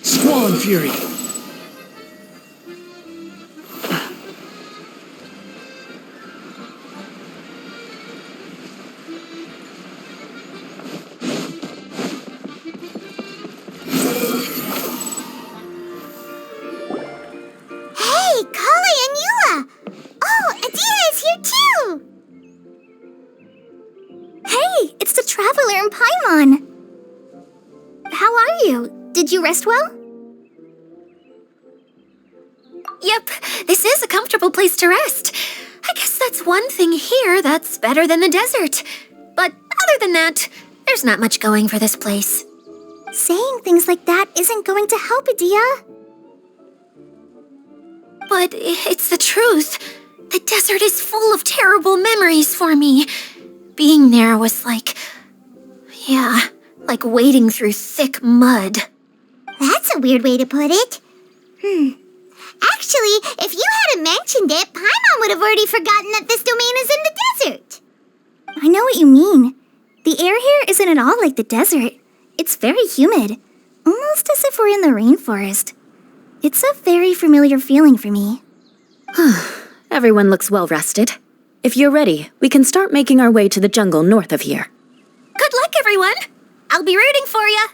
Squall and Fury! Traveler in Paimon! How are you? Did you rest well? Yep, this is a comfortable place to rest. I guess that's one thing here that's better than the desert. But other than that, there's not much going for this place. Saying things like that isn't going to help, Adia. But it's the truth. The desert is full of terrible memories for me. Being there was like wading through thick mud. That's a weird way to put it. Actually, if you hadn't mentioned it, Paimon would have already forgotten that this domain is in the desert. I know what you mean. The air here isn't at all like the desert. It's very humid, almost as if we're in the rainforest. It's a very familiar feeling for me. Everyone looks well rested. If you're ready, we can start making our way to the jungle north of here. Good luck, everyone! I'll be rooting for you!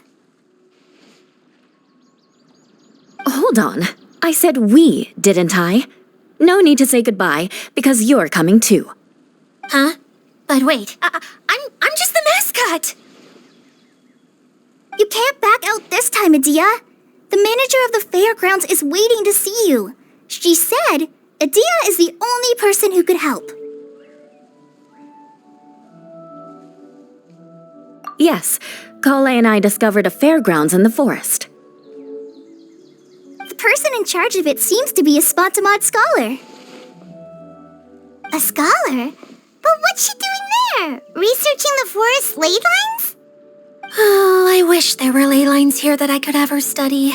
Hold on. I said we, didn't I? No need to say goodbye, because you're coming too. Huh? But wait, I'm just the mascot! You can't back out this time, Adia. The manager of the fairgrounds is waiting to see you. She said Adia is the only person who could help. Yes, Kale and I discovered a fairgrounds in the forest. The person in charge of it seems to be a Spontamod scholar. A scholar? But what's she doing there? Researching the forest ley lines? Oh, I wish there were ley lines here that I could ever study.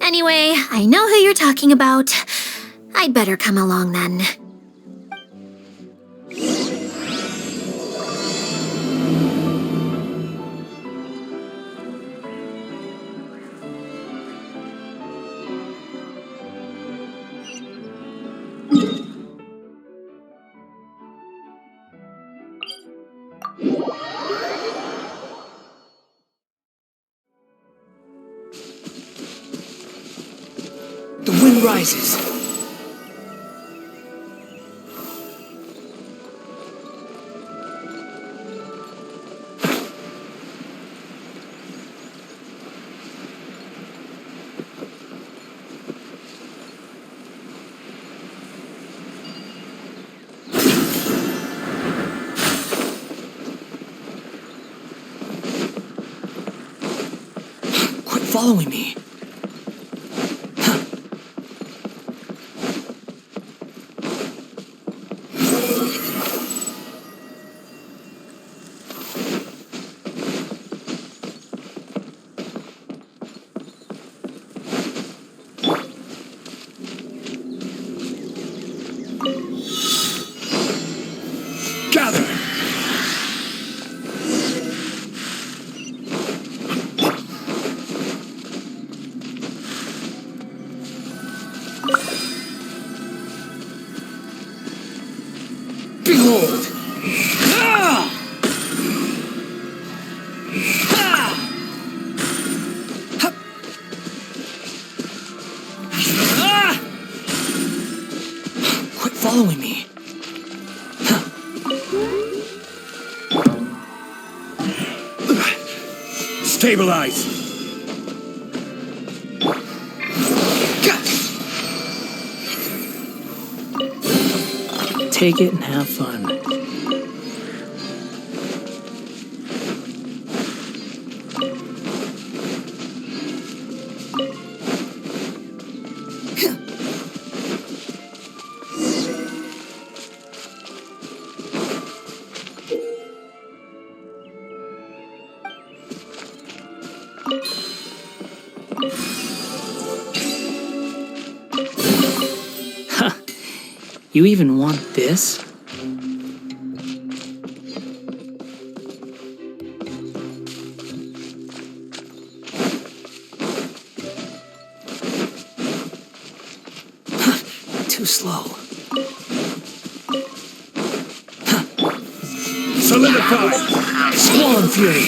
Anyway, I know who you're talking about. I'd better come along then. The wind rises. Quit following me. Gather! Stabilize! Take it and have fun. You even want this? Too slow. Solidify! Squall and Fury!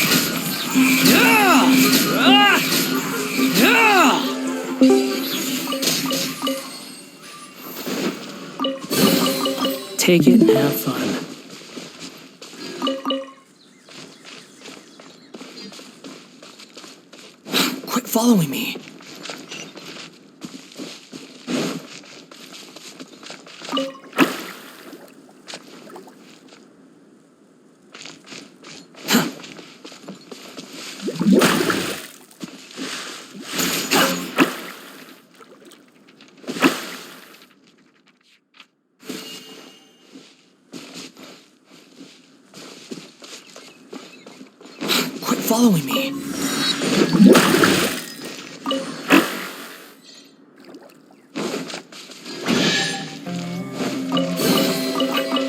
Take it and have fun. Quit following me. Quit following me.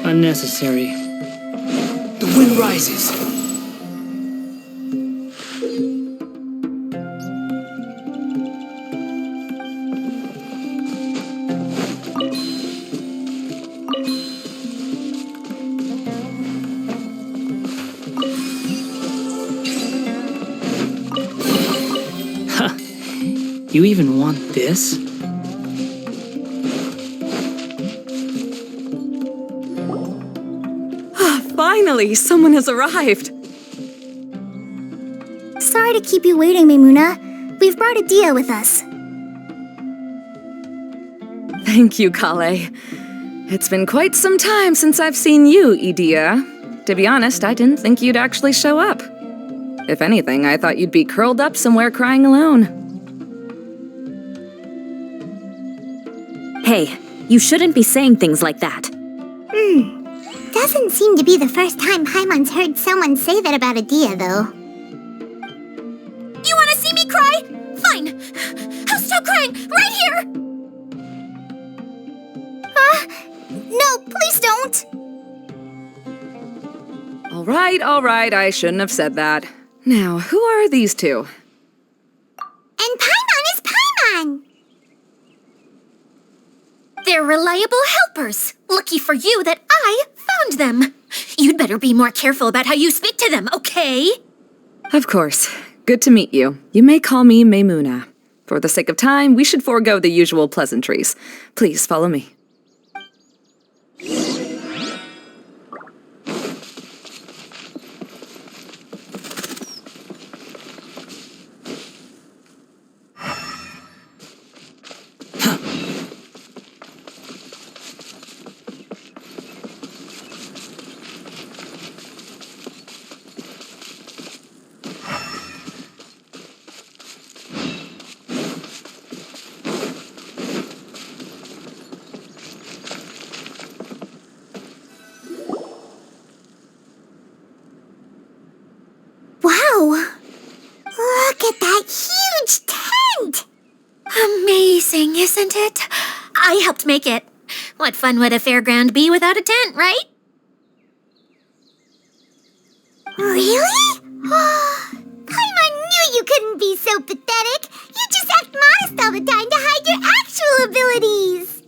Unnecessary. The wind rises. You even want this? Finally, someone has arrived. Sorry to keep you waiting, Maymuna. We've brought Adia with us. Thank you, Kale. It's been quite some time since I've seen you, Idia. To be honest, I didn't think you'd actually show up. If anything, I thought you'd be curled up somewhere crying alone. Hey, you shouldn't be saying things like that. Doesn't seem to be the first time Paimon's heard someone say that about Adia, though. You want to see me cry? Fine. I'll stop crying right here. No, please don't! All right, I shouldn't have said that. Now, who are these two? And Paimon is Paimon! They're reliable helpers. Lucky for you that I found them. You'd better be more careful about how you speak to them, okay? Of course. Good to meet you. You may call me Maymuna. For the sake of time, we should forego the usual pleasantries. Please follow me. Wow! Look at that huge tent! Amazing, isn't it? I helped make it. What fun would a fairground be without a tent, right? Really? Paimon knew you couldn't be so pathetic! You just act modest all the time to hide your actual abilities!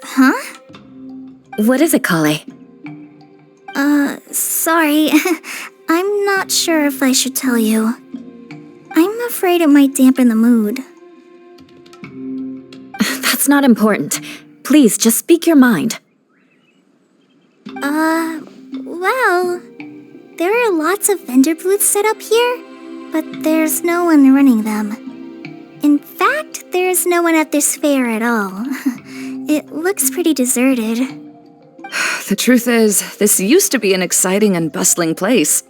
Huh? What is it, Kale? Sorry. I'm not sure if I should tell you. I'm afraid it might dampen the mood. That's not important. Please, just speak your mind. Well, There are lots of vendor booths set up here, but there's no one running them. In fact, there's no one at this fair at all. It looks pretty deserted. The truth is, this used to be an exciting and bustling place.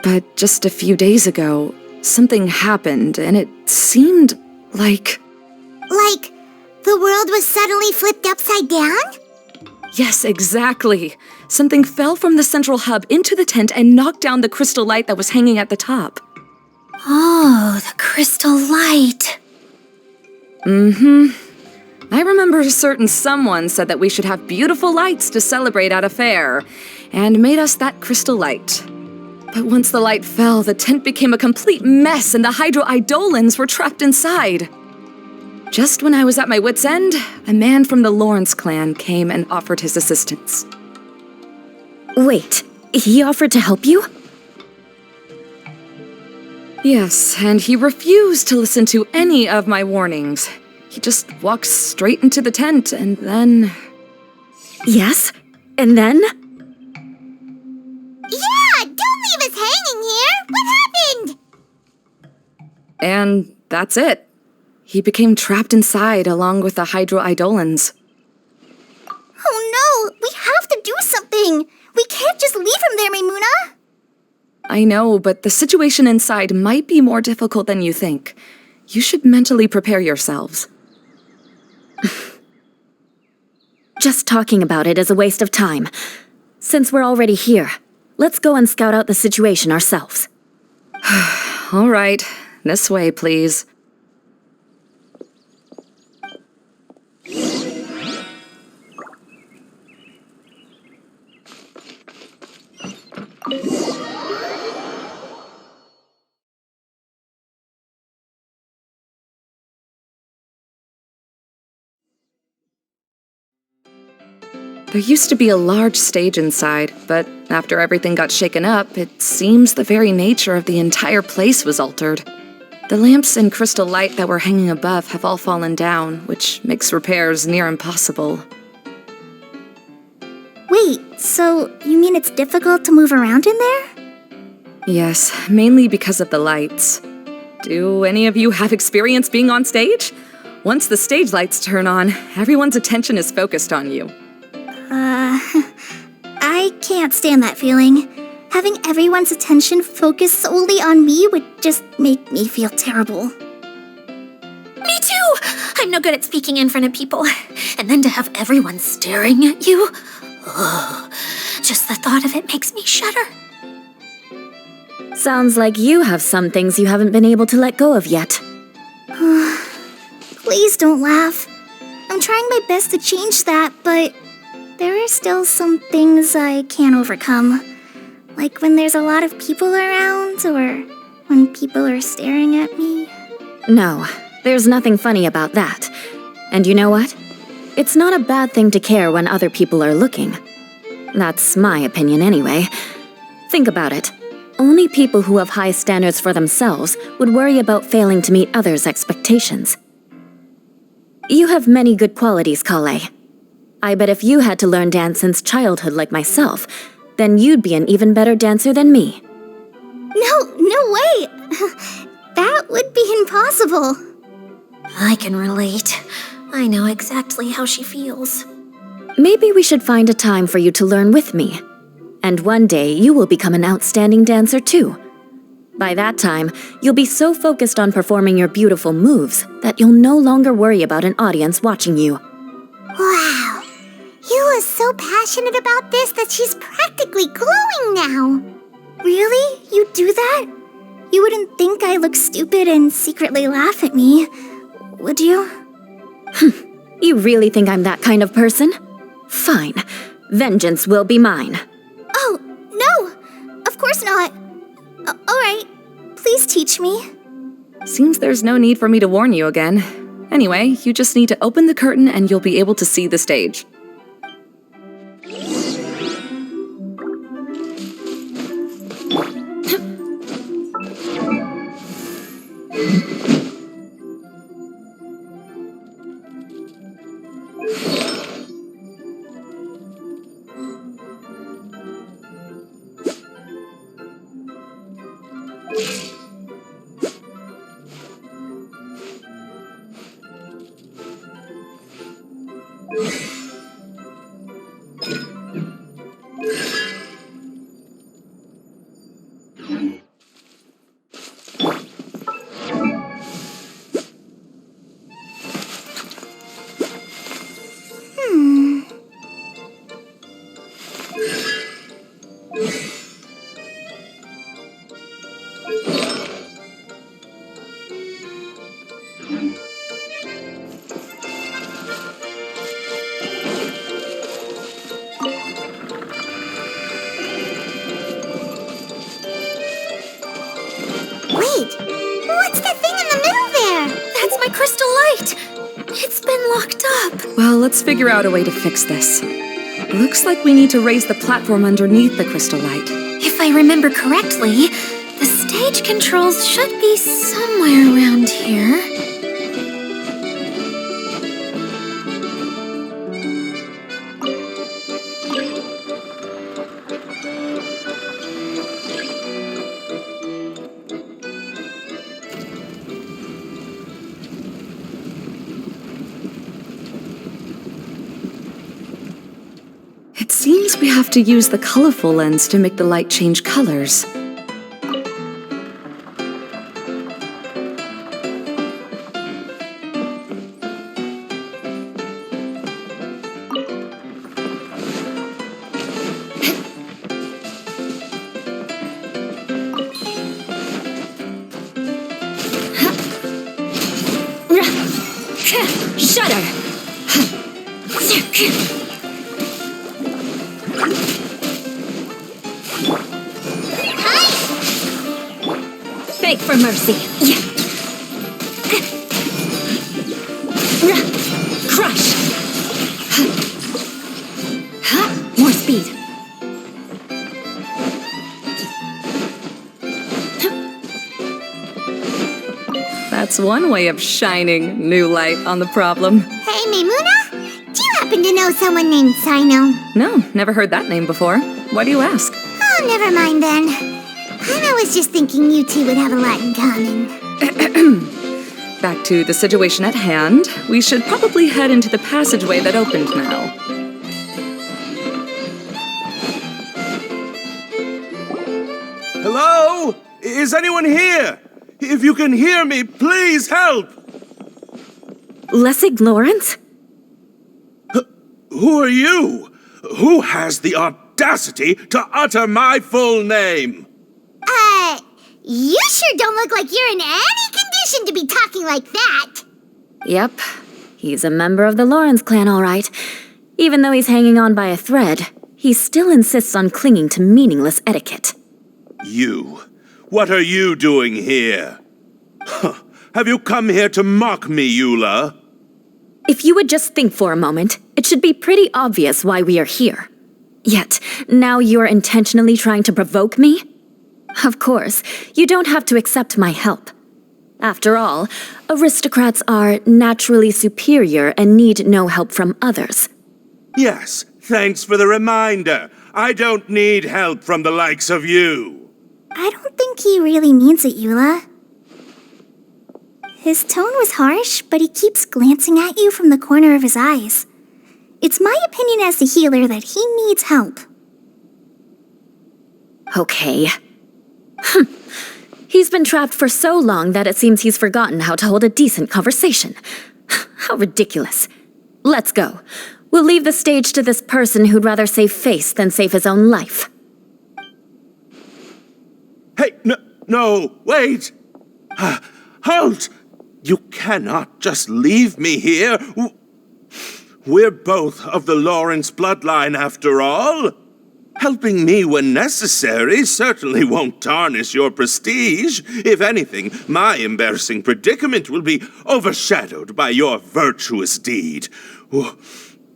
But just a few days ago, something happened, and it seemed like... Like, the world was suddenly flipped upside down? Yes, exactly. Something fell from the central hub into the tent and knocked down the crystal light that was hanging at the top. Oh, the crystal light. I remember a certain someone said that we should have beautiful lights to celebrate at a fair, and made us that crystal light. But once the light fell, the tent became a complete mess and the Hydro-Eidolons were trapped inside. Just when I was at my wit's end, a man from the Lawrence clan came and offered his assistance. Wait, he offered to help you? Yes, and he refused to listen to any of my warnings. He just walked straight into the tent, and then... Yes? And then? Yeah, don't leave us hanging here! What happened? And that's it. He became trapped inside along with the Hydro-Eidolons. Oh no, we have to do something! We can't just leave him there, Maimuna! I know, but the situation inside might be more difficult than you think. You should mentally prepare yourselves. Just talking about it is a waste of time. Since we're already here, let's go and scout out the situation ourselves. All right, this way, please. There used to be a large stage inside, but after everything got shaken up, it seems the very nature of the entire place was altered. The lamps and crystal light that were hanging above have all fallen down, which makes repairs near impossible. Wait, so you mean it's difficult to move around in there? Yes, mainly because of the lights. Do any of you have experience being on stage? Once the stage lights turn on, everyone's attention is focused on you. I can't stand that feeling. Having everyone's attention focused solely on me would just make me feel terrible. Me too! I'm no good at speaking in front of people. And then to have everyone staring at you. Ugh. Just the thought of it makes me shudder. Sounds like you have some things you haven't been able to let go of yet. Please don't laugh. I'm trying my best to change that, but there are still some things I can't overcome. Like when there's a lot of people around, or when people are staring at me. No, there's nothing funny about that. And you know what? It's not a bad thing to care when other people are looking. That's my opinion anyway. Think about it. Only people who have high standards for themselves would worry about failing to meet others' expectations. You have many good qualities, Kale. I bet if you had to learn dance since childhood like myself, then you'd be an even better dancer than me. No way! That would be impossible. I can relate. I know exactly how she feels. Maybe we should find a time for you to learn with me. And one day you will become an outstanding dancer too. By that time, you'll be so focused on performing your beautiful moves that you'll no longer worry about an audience watching you. Wow. Yu is so passionate about this that she's practically glowing now. Really? You do that? You wouldn't think I look stupid and secretly laugh at me, would you? You really think I'm that kind of person? Fine. Vengeance will be mine. Oh, no! Of course not. Alright, please teach me. Seems there's no need for me to warn you again. Anyway, you just need to open the curtain and you'll be able to see the stage. Wait, what's that thing in the middle there? That's my crystal light. It's been locked up. Well, let's figure out a way to fix this. Looks like we need to raise the platform underneath the crystal light. If I remember correctly, the stage controls should be somewhere around here. It seems we have to use the colorful lens to make the light change colors. Shudder! Beg for mercy. Crush! More speed. That's one way of shining new light on the problem. Hey, Maimuna, do you happen to know someone named Sino? No, never heard that name before. Why do you ask? Oh, never mind then. I was just thinking you two would have a lot in common. Back to the situation at hand. We should probably head into the passageway that opened now. Hello? Is anyone here? If you can hear me, please help! Lessig Lawrence? Who are you? Who has the audacity to utter my full name? You sure don't look like you're in any condition to be talking like that. Yep. He's a member of the Lawrence clan, all right. Even though he's hanging on by a thread, he still insists on clinging to meaningless etiquette. You. What are you doing here? Huh. Have you come here to mock me, Eula? If you would just think for a moment, it should be pretty obvious why we are here. Yet, now you're intentionally trying to provoke me? Of course, you don't have to accept my help. After all, aristocrats are naturally superior and need no help from others. Yes, thanks for the reminder. I don't need help from the likes of you. I don't think he really means it, Eula. His tone was harsh, but he keeps glancing at you from the corner of his eyes. It's my opinion as the healer that he needs help. Okay. He's been trapped for so long that it seems he's forgotten how to hold a decent conversation. How ridiculous. Let's go. We'll leave the stage to this person who'd rather save face than save his own life. Hey, no, wait! Halt! You cannot just leave me here. We're both of the Lawrence bloodline, after all. Helping me when necessary certainly won't tarnish your prestige. If anything, my embarrassing predicament will be overshadowed by your virtuous deed.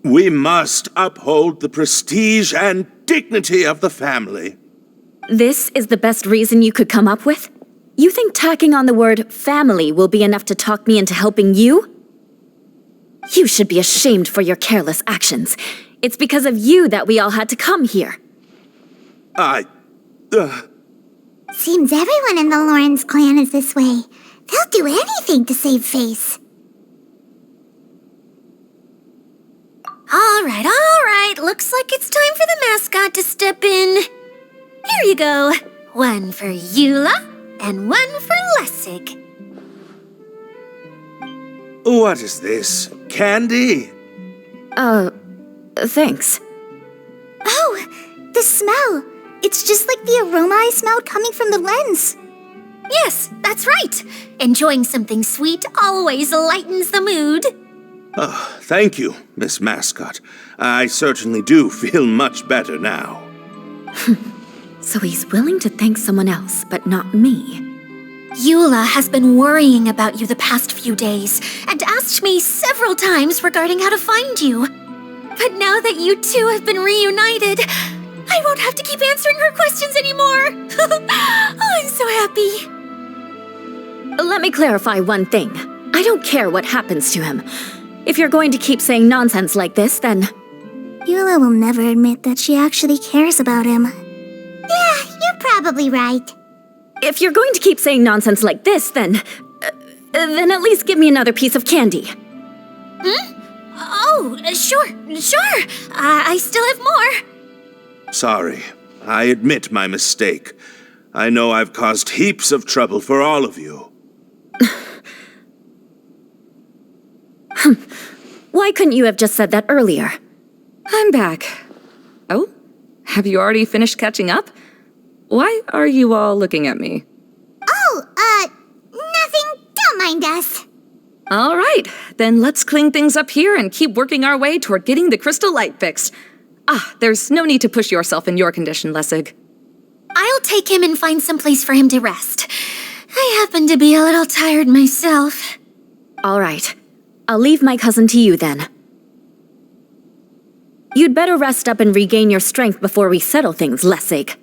We must uphold the prestige and dignity of the family. This is the best reason you could come up with? You think tacking on the word family will be enough to talk me into helping you? You should be ashamed for your careless actions. It's because of you that we all had to come here. Seems everyone in the Lawrence clan is this way. They'll do anything to save face. All right. Looks like it's time for the mascot to step in. Here you go. One for Eula and one for Lessig. What is this? Candy? Thanks. Oh, the smell. It's just like the aroma I smelled coming from the lens. Yes, that's right. Enjoying something sweet always lightens the mood. Oh, thank you, Miss Mascot. I certainly do feel much better now. So he's willing to thank someone else, but not me. Eula has been worrying about you the past few days and asked me several times regarding how to find you. But now that you two have been reunited, I won't have to keep answering her questions anymore. Oh, I'm so happy. Let me clarify one thing. I don't care what happens to him. If you're going to keep saying nonsense like this, then... Eula will never admit that she actually cares about him. Yeah, you're probably right. If you're going to keep saying nonsense like this, then at least give me another piece of candy. Oh, sure. I still have more. Sorry. I admit my mistake. I know I've caused heaps of trouble for all of you. Why couldn't you have just said that earlier? I'm back. Oh, have you already finished catching up? Why are you all looking at me? Oh, nothing. Don't mind us. All right, then let's clean things up here and keep working our way toward getting the crystal light fixed. There's no need to push yourself in your condition, Lessig. I'll take him and find some place for him to rest. I happen to be a little tired myself. All right. I'll leave my cousin to you then. You'd better rest up and regain your strength before we settle things, Lessig.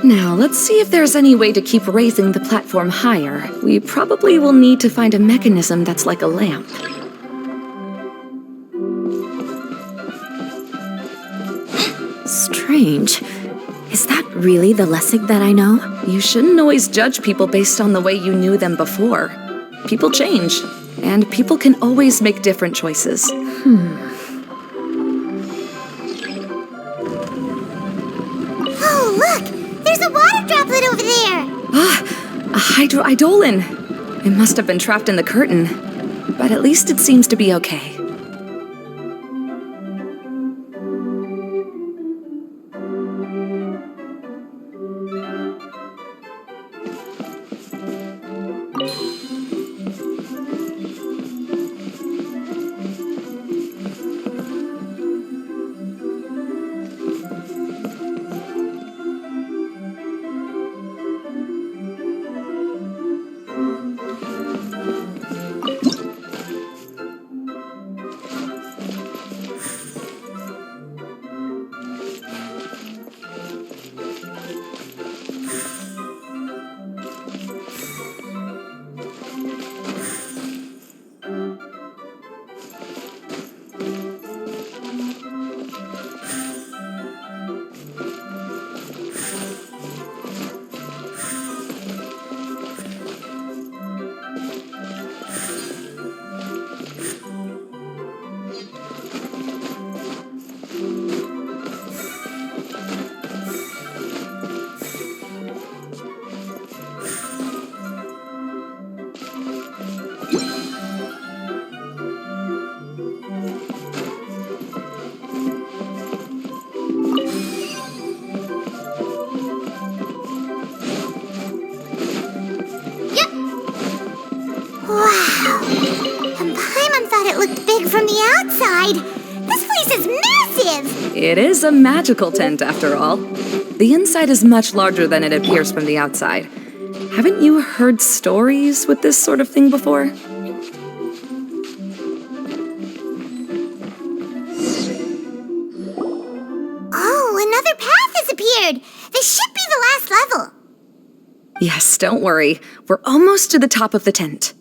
Now, let's see if there's any way to keep raising the platform higher. We probably will need to find a mechanism that's like a lamp. Strange. Is that really the Lessig that I know? You shouldn't always judge people based on the way you knew them before. People change, and people can always make different choices. Oh, look! There's a water droplet over there! A hydroidolin! It must have been trapped in the curtain, but at least it seems to be okay. Wow! And Paimon thought it looked big from the outside. This place is massive! It is a magical tent, after all. The inside is much larger than it appears from the outside. Haven't you heard stories with this sort of thing before? Oh, another path has appeared! This should be the last level. Yes, don't worry. We're almost to the top of the tent.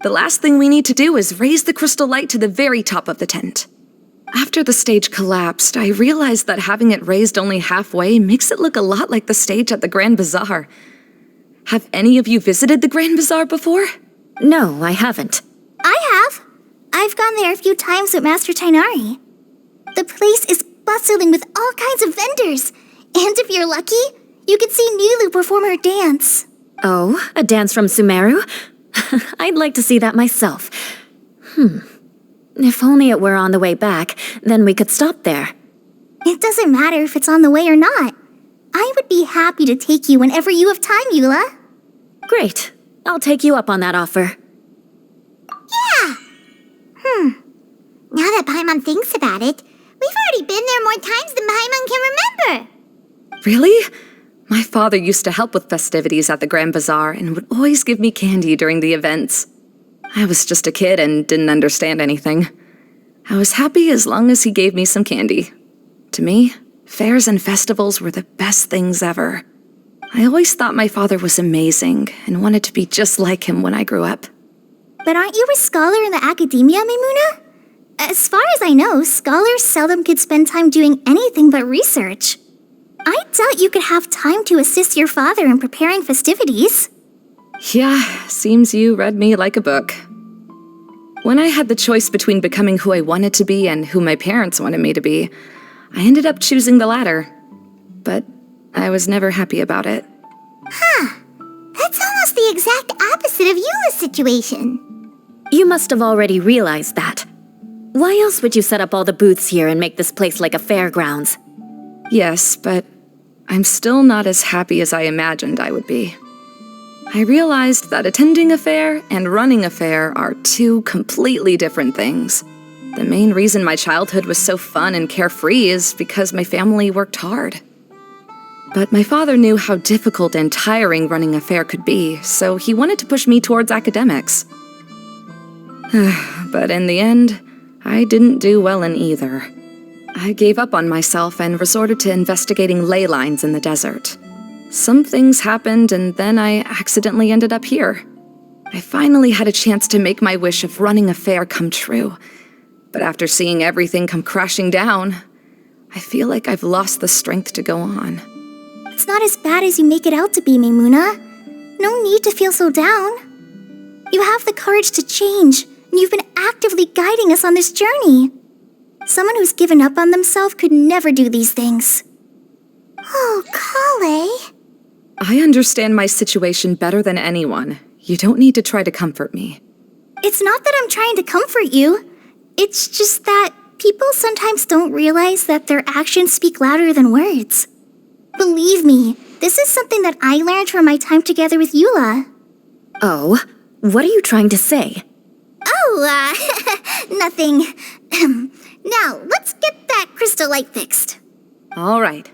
The last thing we need to do is raise the crystal light to the very top of the tent. After the stage collapsed, I realized that having it raised only halfway makes it look a lot like the stage at the Grand Bazaar. Have any of you visited the Grand Bazaar before? No, I haven't. I have. I've gone there a few times with Master Tainari. The place is bustling with all kinds of vendors. And if you're lucky, you can see Nulu perform her dance. Oh, a dance from Sumeru? I'd like to see that myself. If only it were on the way back, then we could stop there. It doesn't matter if it's on the way or not. I would be happy to take you whenever you have time, Eula. Great. I'll take you up on that offer. Yeah. Now that Paimon thinks about it, we've already been there more times than Paimon can remember. Really? My father used to help with festivities at the Grand Bazaar and would always give me candy during the events. I was just a kid and didn't understand anything. I was happy as long as he gave me some candy. To me, fairs and festivals were the best things ever. I always thought my father was amazing and wanted to be just like him when I grew up. But aren't you a scholar in the academia, Maimuna? As far as I know, scholars seldom could spend time doing anything but research. I doubt you could have time to assist your father in preparing festivities. Yeah, seems you read me like a book. When I had the choice between becoming who I wanted to be and who my parents wanted me to be, I ended up choosing the latter. But I was never happy about it. That's almost the exact opposite of Eula's situation. You must have already realized that. Why else would you set up all the booths here and make this place like a fairgrounds? Yes, but I'm still not as happy as I imagined I would be. I realized that attending a fair and running a fair are two completely different things. The main reason my childhood was so fun and carefree is because my family worked hard. But my father knew how difficult and tiring running a fair could be, so he wanted to push me towards academics. But in the end, I didn't do well in either. I gave up on myself and resorted to investigating ley lines in the desert. Some things happened, and then I accidentally ended up here. I finally had a chance to make my wish of running a fair come true. But after seeing everything come crashing down, I feel like I've lost the strength to go on. It's not as bad as you make it out to be, Maimuna. No need to feel so down. You have the courage to change, and you've been actively guiding us on this journey. Someone who's given up on themselves could never do these things. Oh, Kale. I understand my situation better than anyone. You don't need to try to comfort me. It's not that I'm trying to comfort you. It's just that people sometimes don't realize that their actions speak louder than words. Believe me, this is something that I learned from my time together with Eula. Oh, what are you trying to say? Oh, nothing. Now, let's get that crystal light fixed. All right.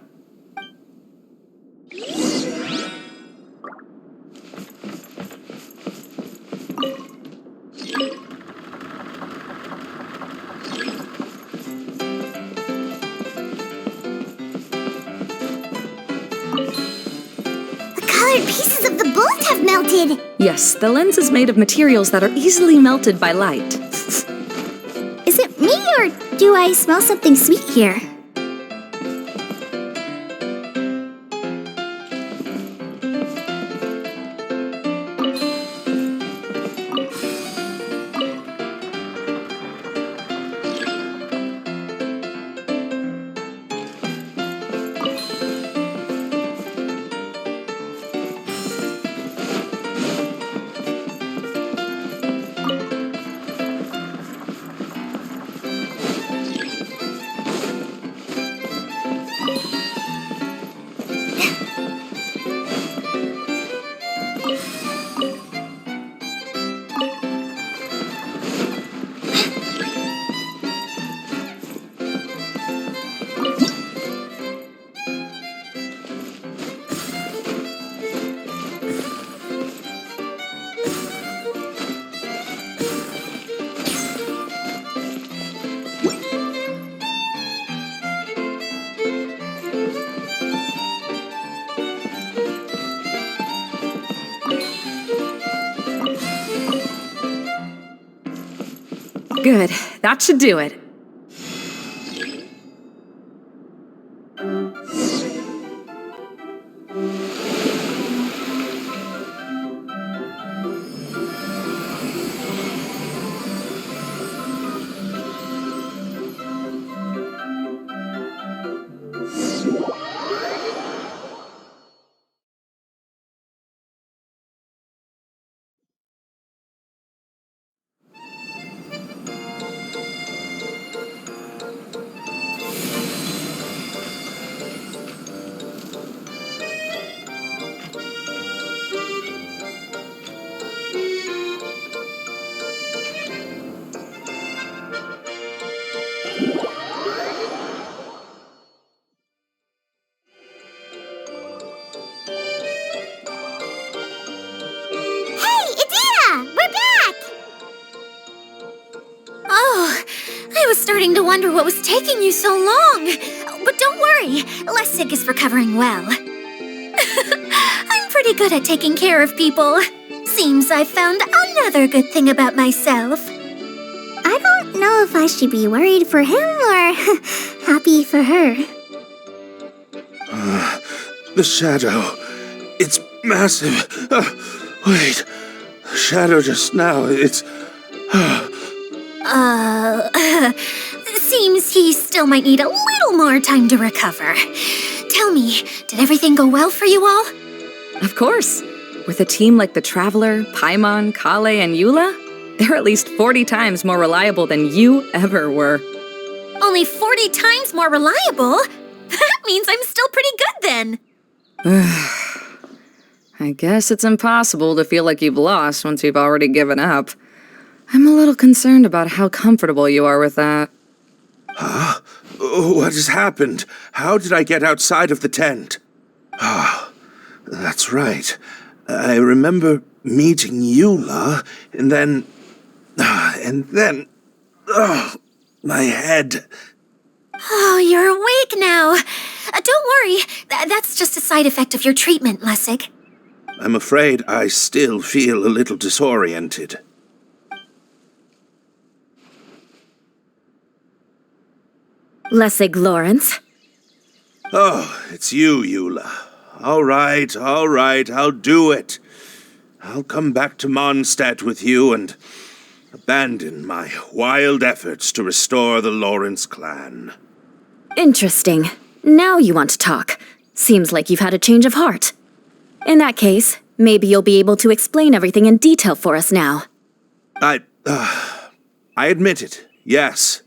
The colored pieces of the bullet have melted. Yes, the lens is made of materials that are easily melted by light. Is it me, or do I smell something sweet here? Good. That should do it. Hey, Idea! We're back! Oh, I was starting to wonder what was taking you so long. But don't worry, Lessig is recovering well. I'm pretty good at taking care of people. Seems I found another good thing about myself. I don't know if I should be worried for him or happy for her. The shadow. It's massive. Wait. The shadow just now. It's. Seems he still might need a little more time to recover. Tell me, did everything go well for you all? Of course. With a team like the Traveler, Paimon, Kale, and Eula, they're at least 40 times more reliable than you ever were. Only 40 times more reliable? That means I'm still pretty good then. I guess it's impossible to feel like you've lost once you've already given up. I'm a little concerned about how comfortable you are with that. Huh? What has happened? How did I get outside of the tent? Ah, that's right. I remember meeting Eula, and then... my head. Oh, you're awake now. Don't worry, that's just a side effect of your treatment, Lessig. I'm afraid I still feel a little disoriented. Lessig Lawrence. Oh, it's you, Eula. All right, I'll do it. I'll come back to Mondstadt with you and abandon my wild efforts to restore the Lawrence clan. Interesting. Now you want to talk. Seems like you've had a change of heart. In that case, maybe you'll be able to explain everything in detail for us now. I admit it, yes.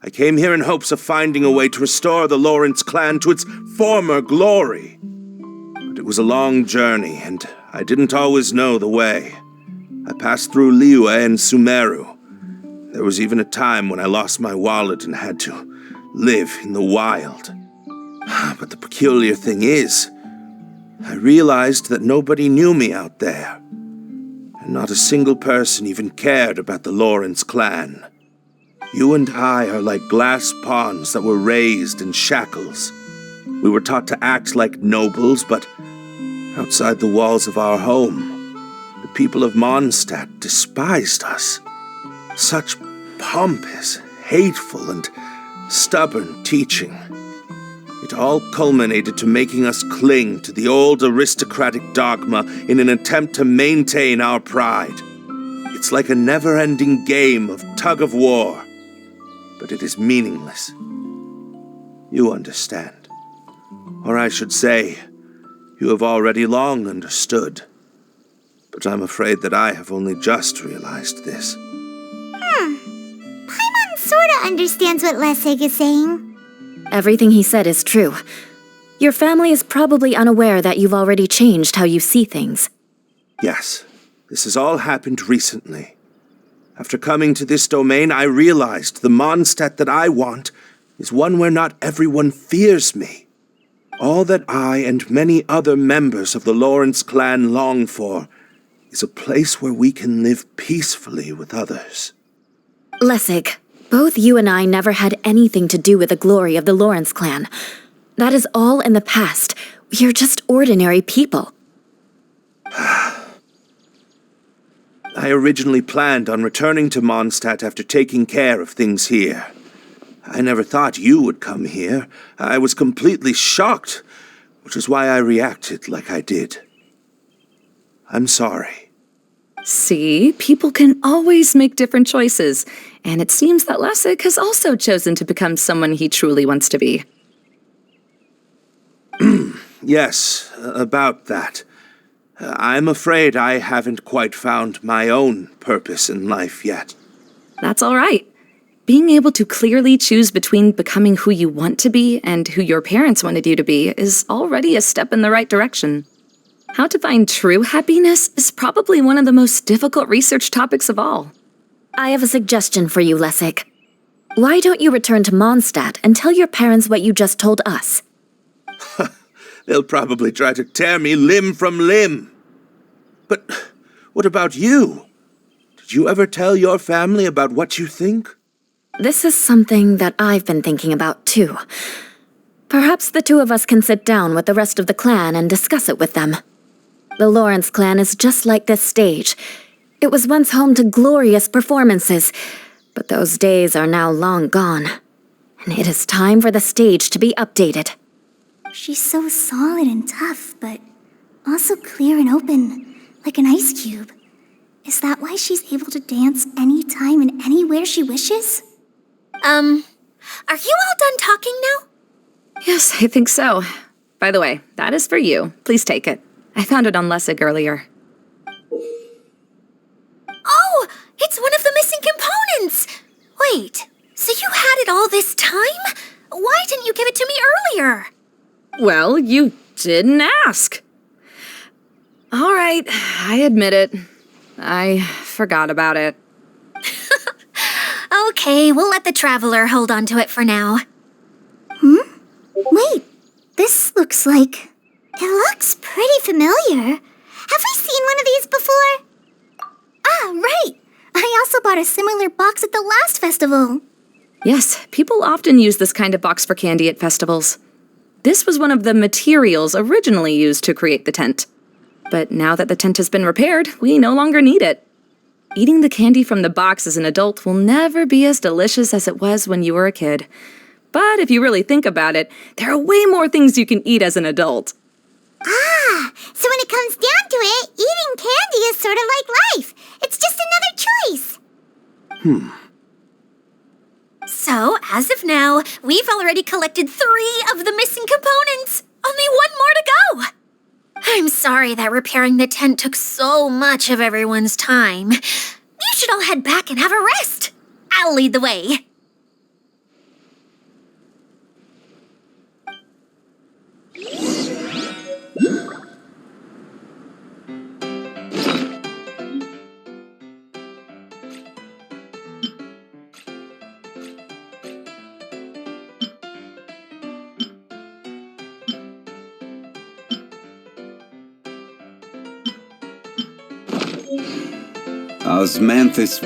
I came here in hopes of finding a way to restore the Lawrence clan to its former glory. But it was a long journey, and I didn't always know the way. I passed through Liyue and Sumeru. There was even a time when I lost my wallet and had to live in the wild. But the peculiar thing is, I realized that nobody knew me out there, and not a single person even cared about the Lawrence clan. You and I are like glass pawns that were raised in shackles. We were taught to act like nobles, but outside the walls of our home, the people of Mondstadt despised us. Such pompous, hateful, and stubborn teaching. It all culminated to making us cling to the old aristocratic dogma in an attempt to maintain our pride. It's like a never-ending game of tug-of-war, but it is meaningless. You understand. Or I should say, you have already long understood. But I'm afraid that I have only just realized this. Paimon sorta understands what Lessig is saying. Everything he said is true. Your family is probably unaware that you've already changed how you see things. Yes, this has all happened recently. After coming to this domain, I realized the Mondstadt that I want is one where not everyone fears me. All that I and many other members of the Lawrence clan long for is a place where we can live peacefully with others. Lessig, both you and I never had anything to do with the glory of the Lawrence clan. That is all in the past. We are just ordinary people. I originally planned on returning to Mondstadt after taking care of things here. I never thought you would come here. I was completely shocked, which is why I reacted like I did. I'm sorry. See, people can always make different choices, and it seems that Lessig has also chosen to become someone he truly wants to be. Yes, about that. I'm afraid I haven't quite found my own purpose in life yet. That's all right. Being able to clearly choose between becoming who you want to be and who your parents wanted you to be is already a step in the right direction. How to find true happiness is probably one of the most difficult research topics of all. I have a suggestion for you, Lessig. Why don't you return to Mondstadt and tell your parents what you just told us? They'll probably try to tear me limb from limb. But what about you? Did you ever tell your family about what you think? This is something that I've been thinking about, too. Perhaps the two of us can sit down with the rest of the clan and discuss it with them. The Lawrence clan is just like this stage. It was once home to glorious performances, but those days are now long gone. And it is time for the stage to be updated. She's so solid and tough, but also clear and open, like an ice cube. Is that why she's able to dance anytime and anywhere she wishes? Are you all done talking now? Yes, I think so. By the way, that is for you. Please take it. I found it on Lessig earlier. Oh, it's one of the missing components! Wait, so you had it all this time? Why didn't you give it to me earlier? Well, you didn't ask. All right, I admit it. I forgot about it. Okay, we'll let the Traveler hold on to it for now. Wait, this looks like... It looks pretty familiar. Have we seen one of these before? Ah, right! I also bought a similar box at the last festival. Yes, people often use this kind of box for candy at festivals. This was one of the materials originally used to create the tent. But now that the tent has been repaired, we no longer need it. Eating the candy from the box as an adult will never be as delicious as it was when you were a kid. But if you really think about it, there are way more things you can eat as an adult. Ah, so when it comes down to it, eating candy is sort of like life. It's just another choice. So, as of now, we've already collected 3 of the missing components. Only 1 more to go. I'm sorry that repairing the tent took so much of everyone's time. You should all head back and have a rest. I'll lead the way. Osmanthus.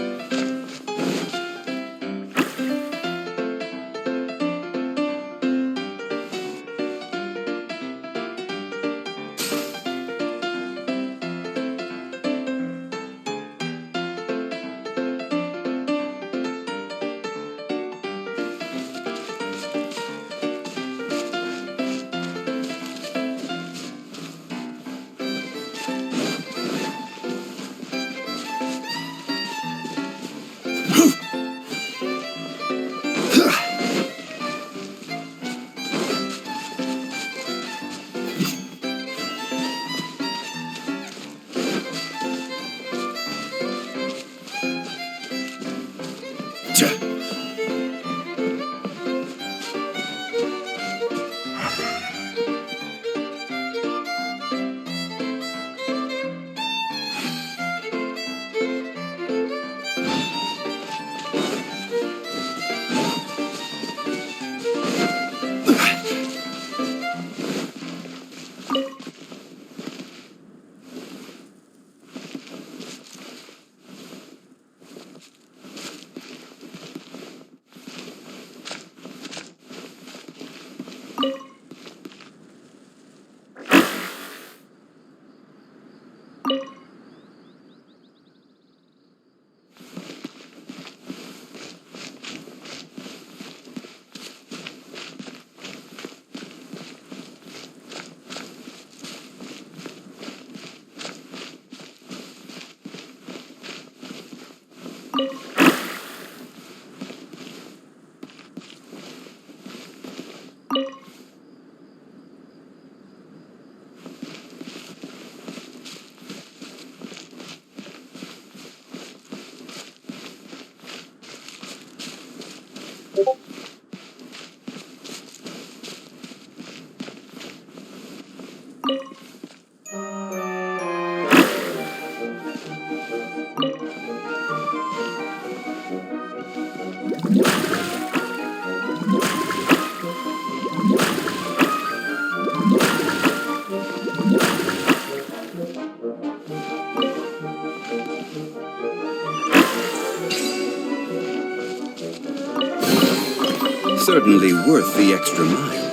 certainly worth the extra mile.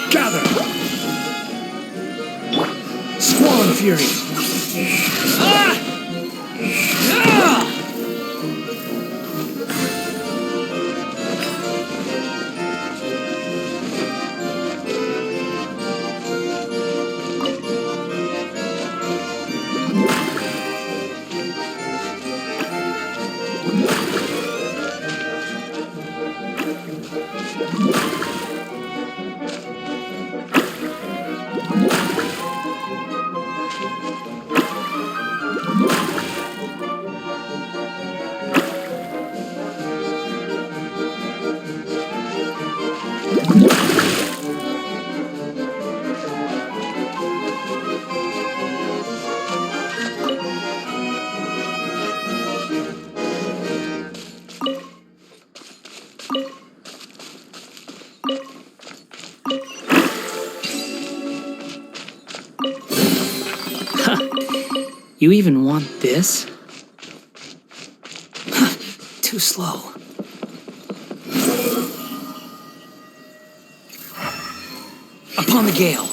Gather! Squall and Fury! You even want this? Too slow. Upon the gale.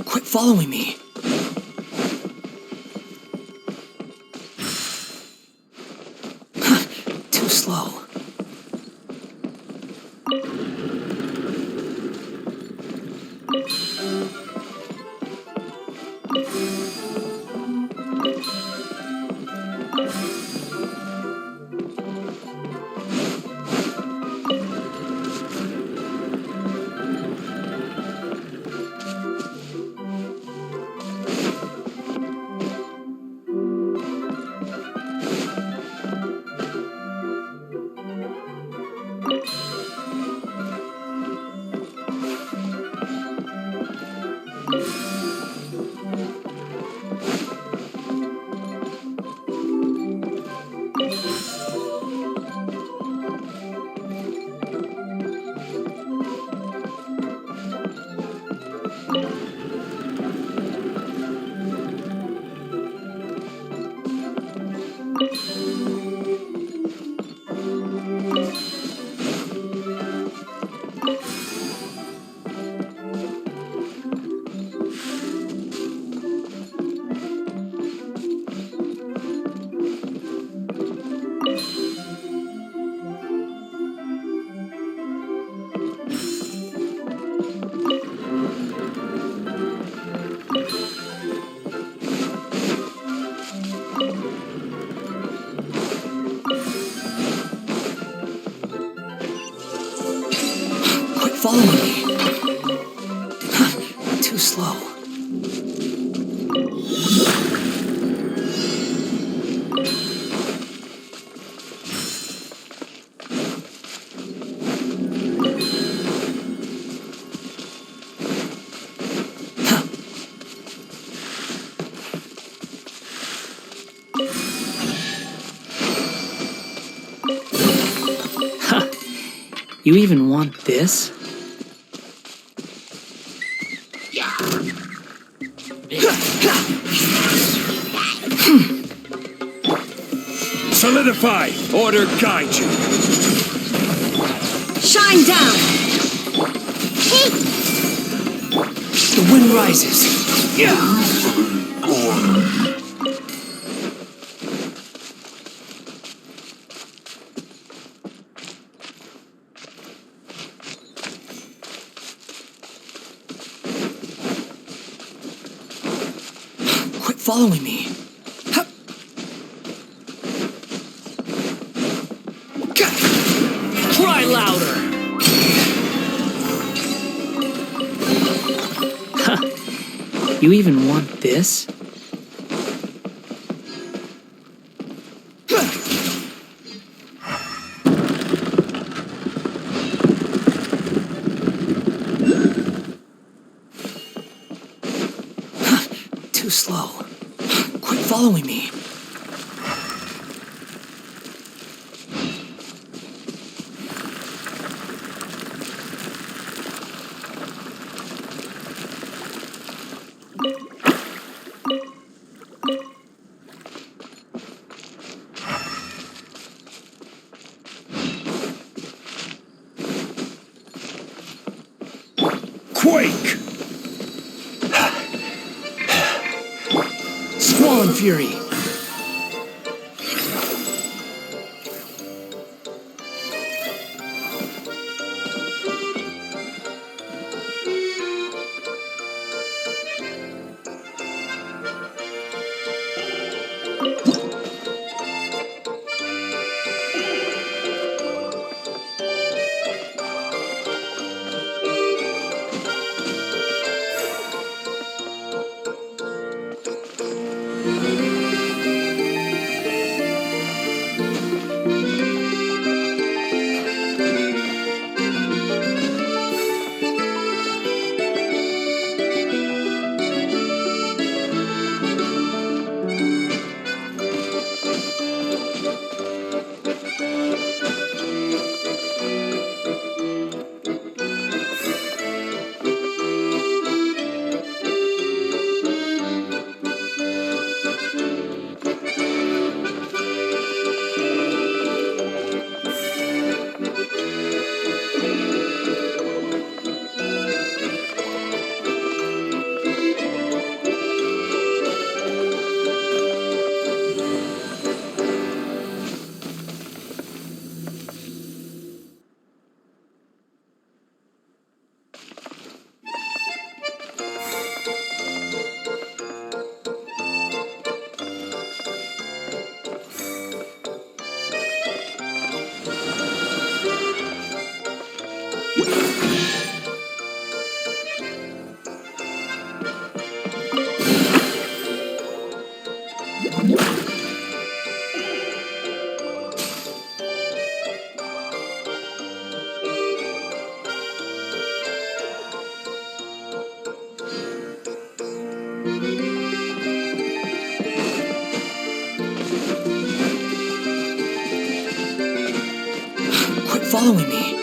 Quit following me. Too slow. Following me. Too slow. You even want this? Solidify! Order guide you! Shine down! The wind rises. Quit following me. You even want this? Too slow. Quit following me. Quake! Squall and Fury. Quit following me.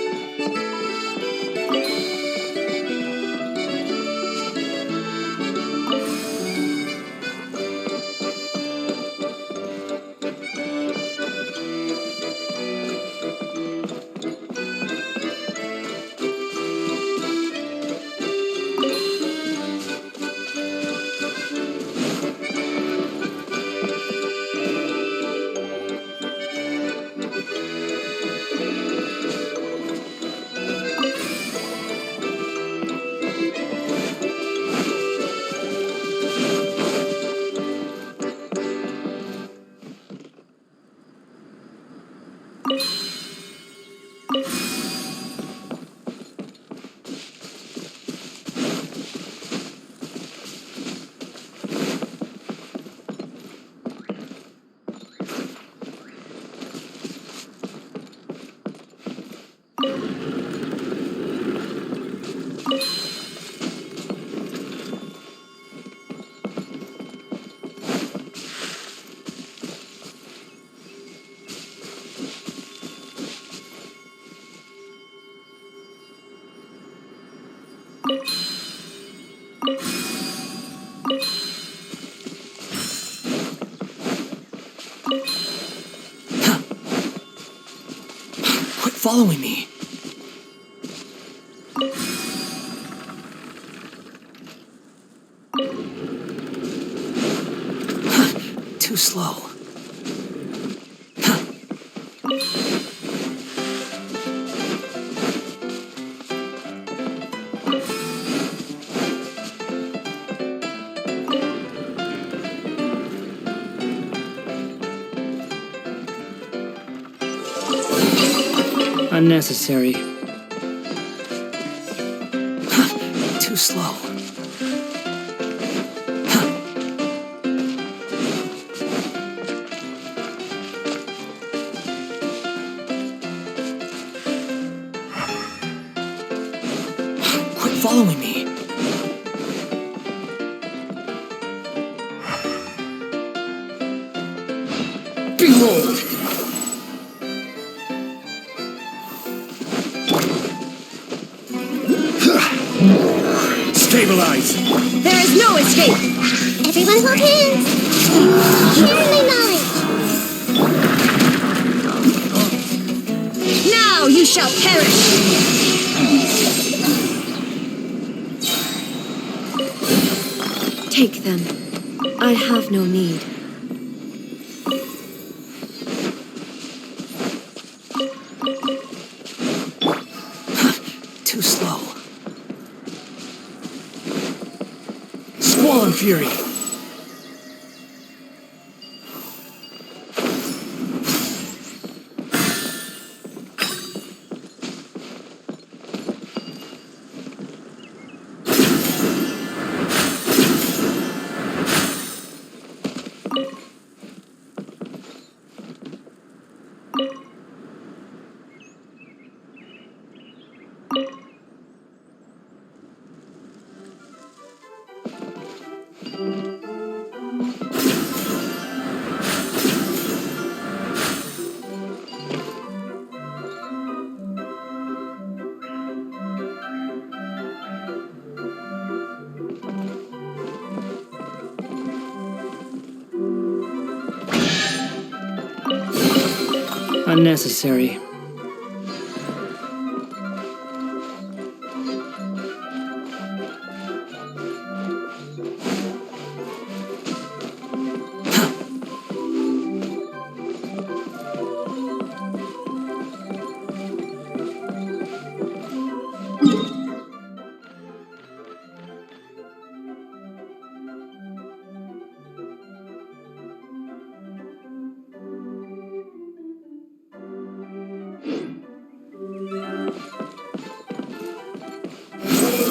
Quit following me. Too slow. Unnecessary. Too slow. following me. Behold! Stabilize! There is no escape! Everyone hold hands. Share my knowledge. Now you shall perish! Take them. I have no need. Too slow. Squall and fury. Unnecessary.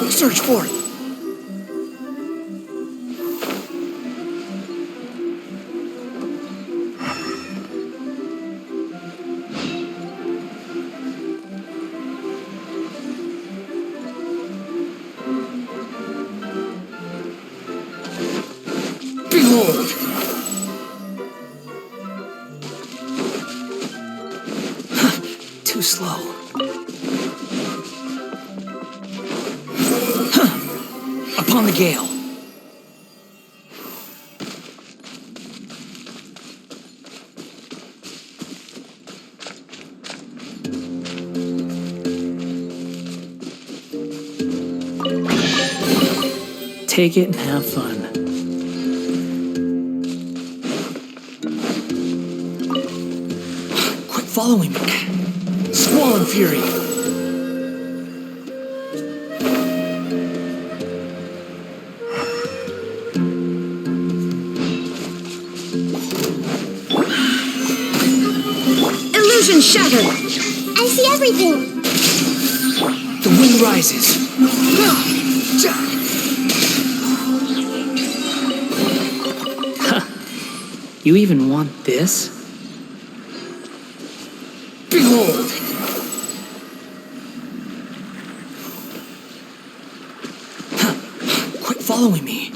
Search for it. Behold! Too slow. Upon the gale. Take it and have fun. Quit following me. Squall and fury. Illusion shattered! I see everything. The wind rises. You even want this? Behold! Quit following me.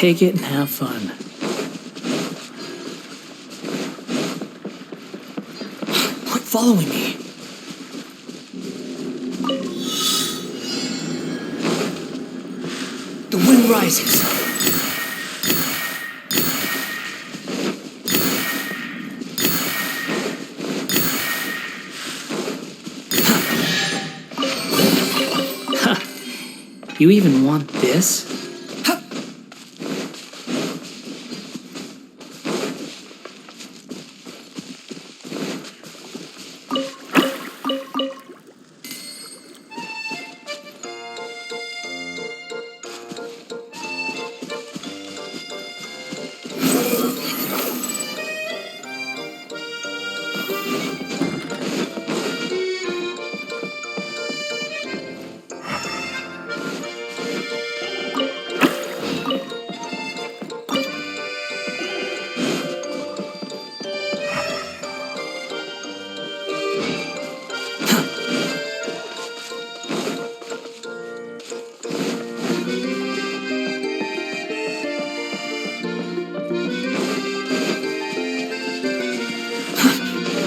Take it and have fun. Quit following me. The wind rises. You even want this?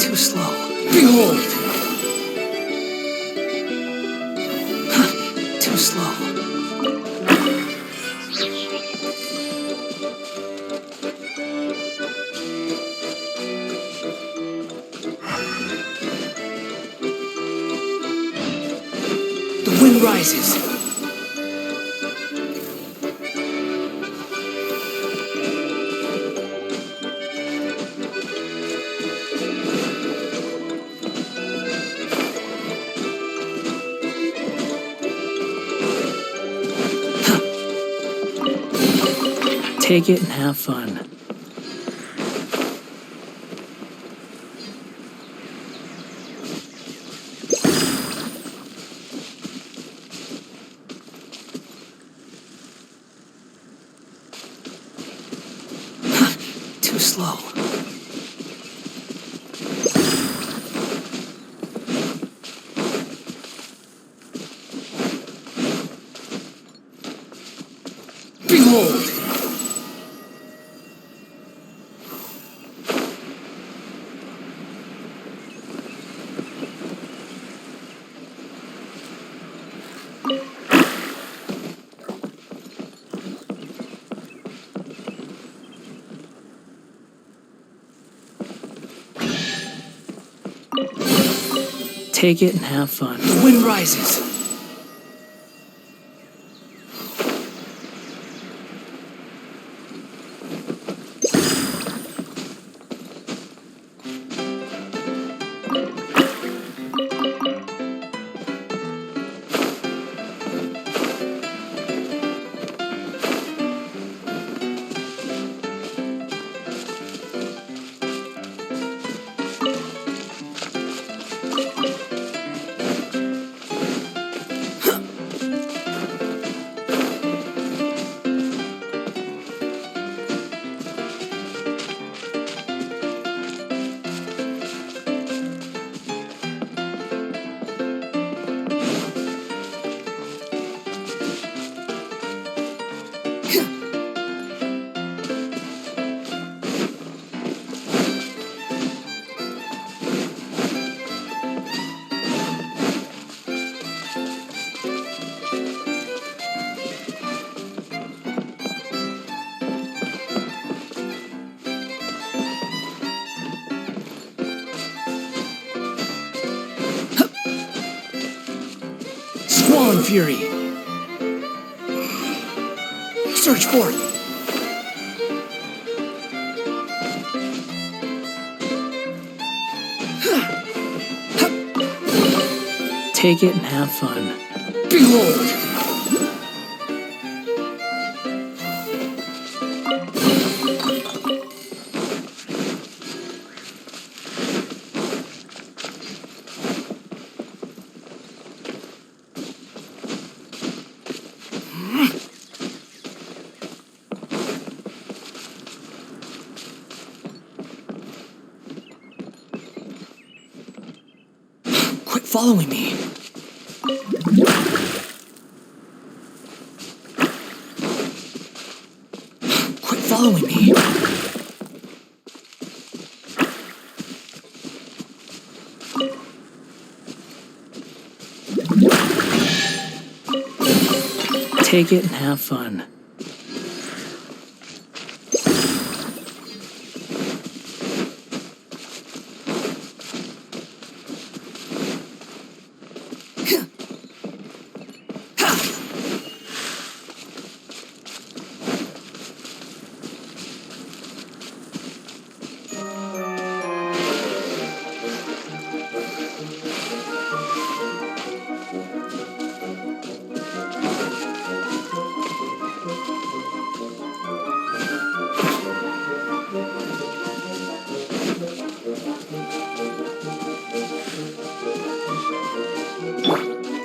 Too slow. Behold! Too slow. The wind rises. Take it and have fun. Too slow. Behold! Take it and have fun. The wind rises. Squall Fury. Search for it. Take it and have fun. Behold! Quit following me. following me. Take it and have fun.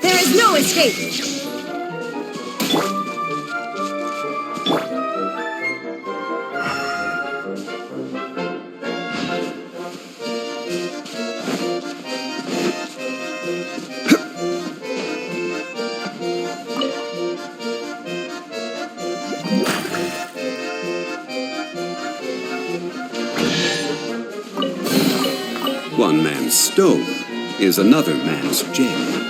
There is no escape! One man's stone is another man's gem.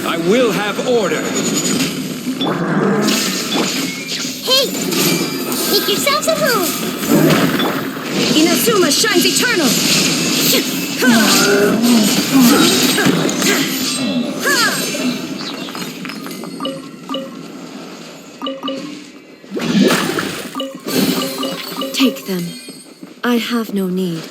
I will have order. Hey! Make yourselves a move! Inazuma shines eternal! Take them. I have no need.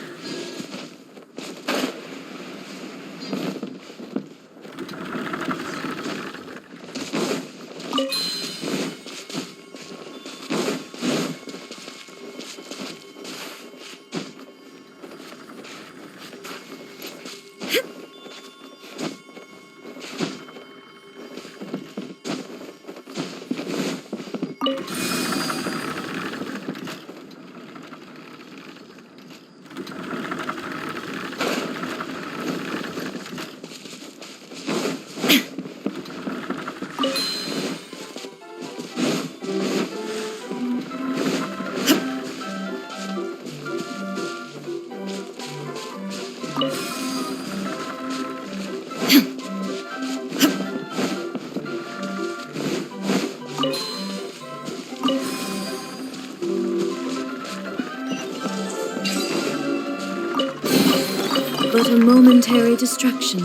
But a momentary distraction.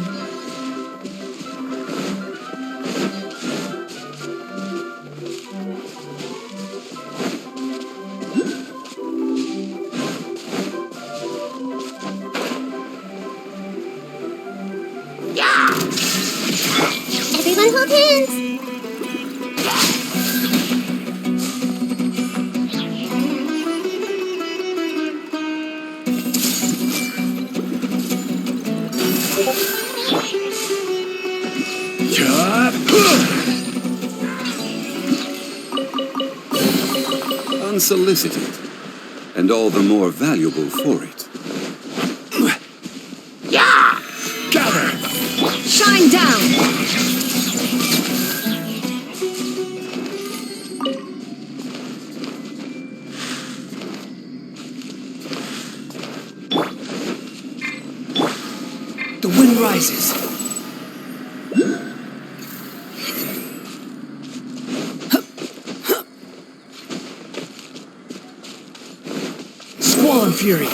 Everyone hold hands! Unsolicited, and all the more valuable for it. Gather! Shine down! The wind rises. Squall and fury.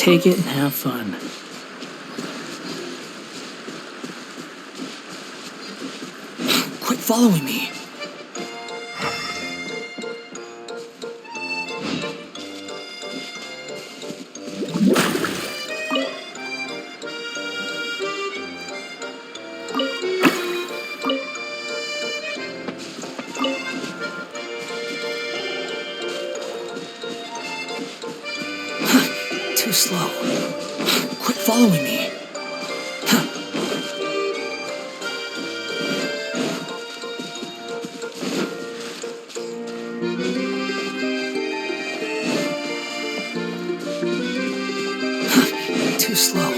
take it and have fun. Quit following me. Too slow. Quit following me. Too slow.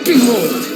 Behold!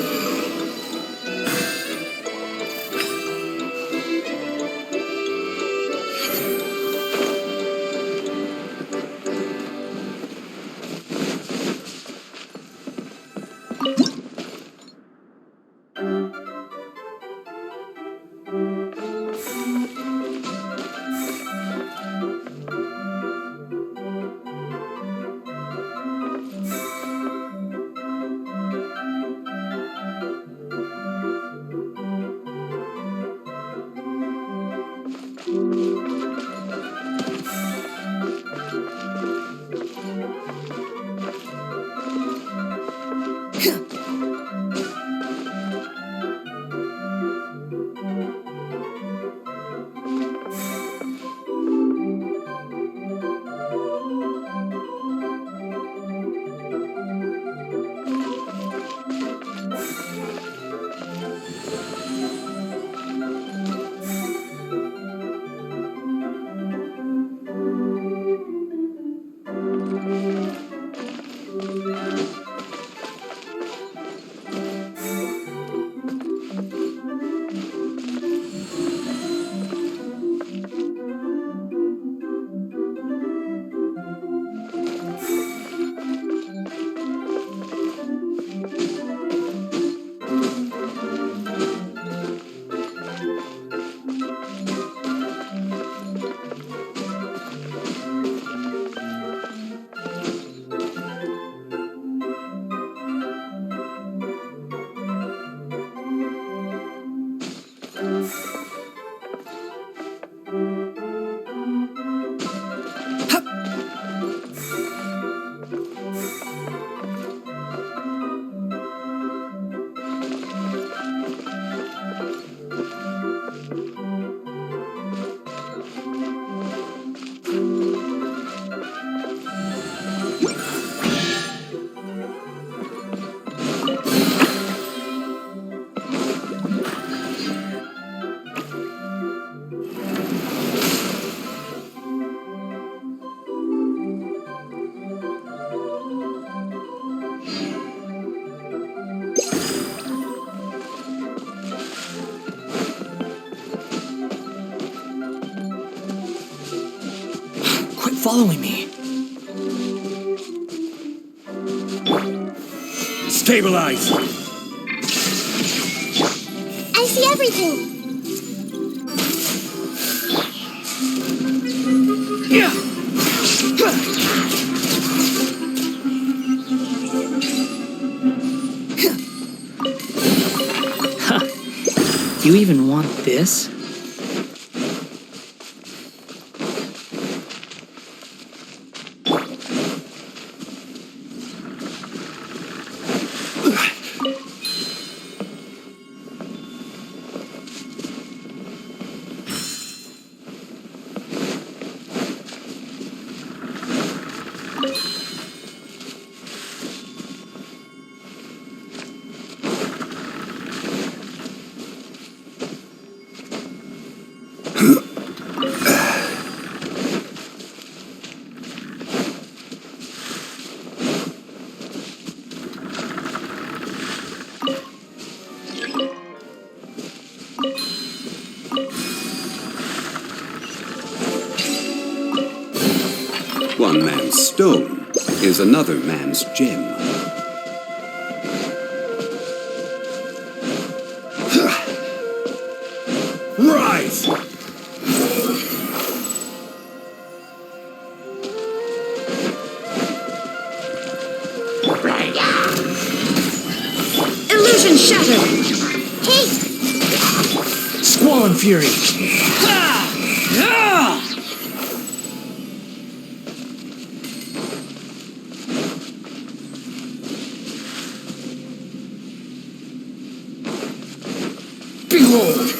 Following me. Stabilize! I see everything. You even want this? One man's stone is another man's gem. Rise! Illusion shattered! Hey, Squall and Fury! Behold!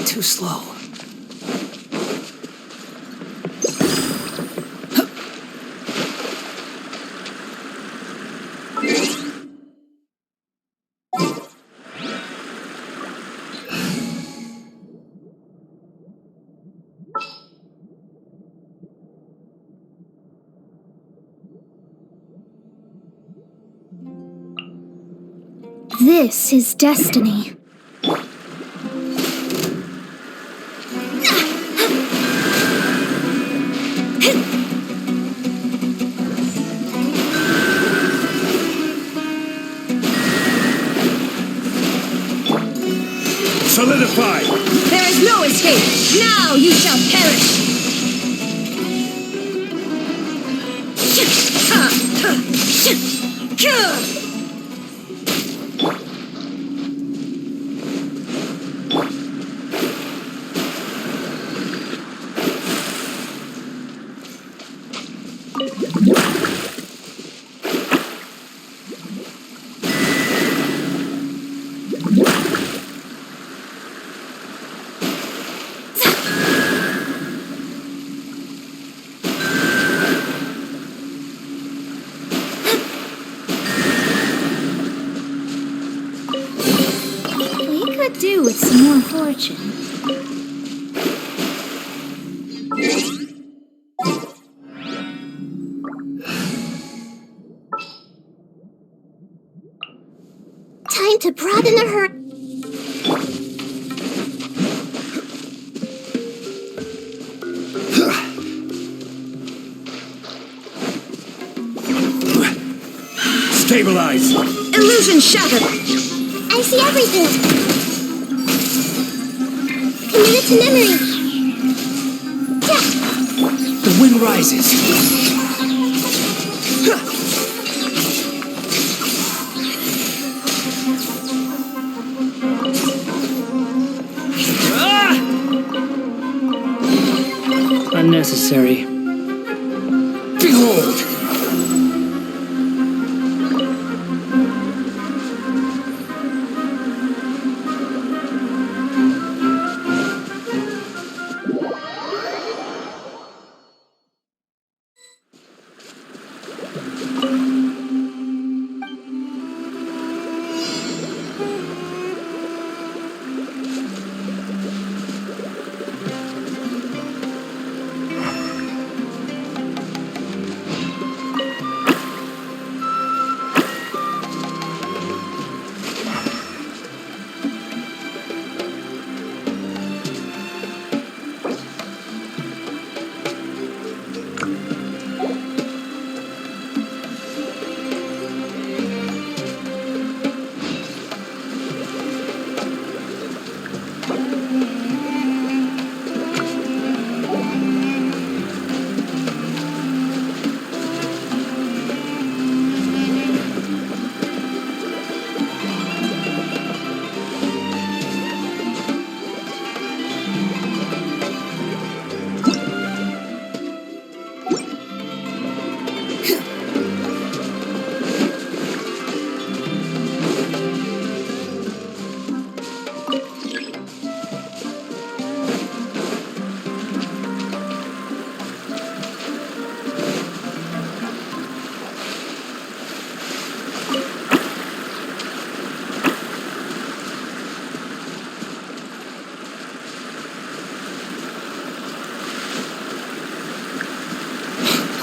Too slow. this is destiny. Solidify! There is no escape! Now you shall perish! We could do with some more fortune. Time to broaden the her. Stabilize! Illusion shattered! I see everything. Committed to memory. The wind rises. Unnecessary. Behold!